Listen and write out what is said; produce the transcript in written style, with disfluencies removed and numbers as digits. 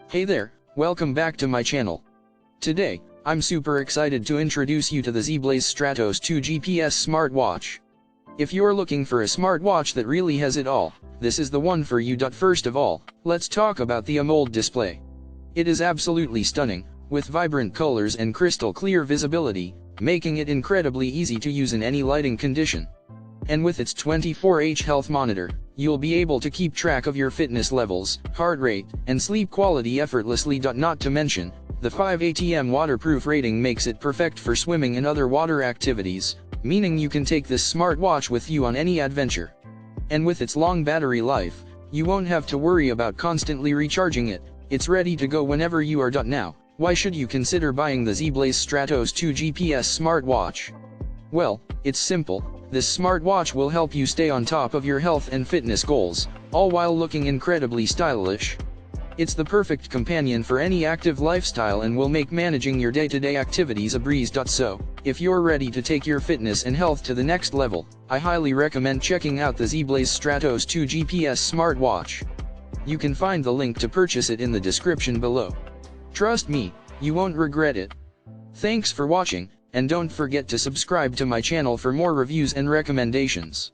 Hey there, welcome back to my channel. Today, I'm super excited to introduce you to the Zeblaze Stratos 2 GPS smartwatch. If you're looking for a smartwatch that really has it all, this is the one for you. First of all, let's talk about the AMOLED display. It is absolutely stunning, with vibrant colors and crystal clear visibility, making it incredibly easy to use in any lighting condition. And with its 24H health monitor, you'll be able to keep track of your fitness levels, heart rate, and sleep quality effortlessly. Not to mention, the 5 ATM waterproof rating makes it perfect for swimming and other water activities, meaning you can take this smartwatch with you on any adventure. And with its long battery life, you won't have to worry about constantly recharging it. It's ready to go whenever you are. Now, why should you consider buying the Zeblaze Stratos 2 GPS smartwatch? Well, it's simple. This smartwatch will help you stay on top of your health and fitness goals, all while looking incredibly stylish. It's the perfect companion for any active lifestyle and will make managing your day-to-day activities a breeze. So, if you're ready to take your fitness and health to the next level, I highly recommend checking out the Zeblaze Stratos 2 GPS smartwatch. You can find the link to purchase it in the description below. Trust me, you won't regret it. Thanks for watching, and don't forget to subscribe to my channel for more reviews and recommendations.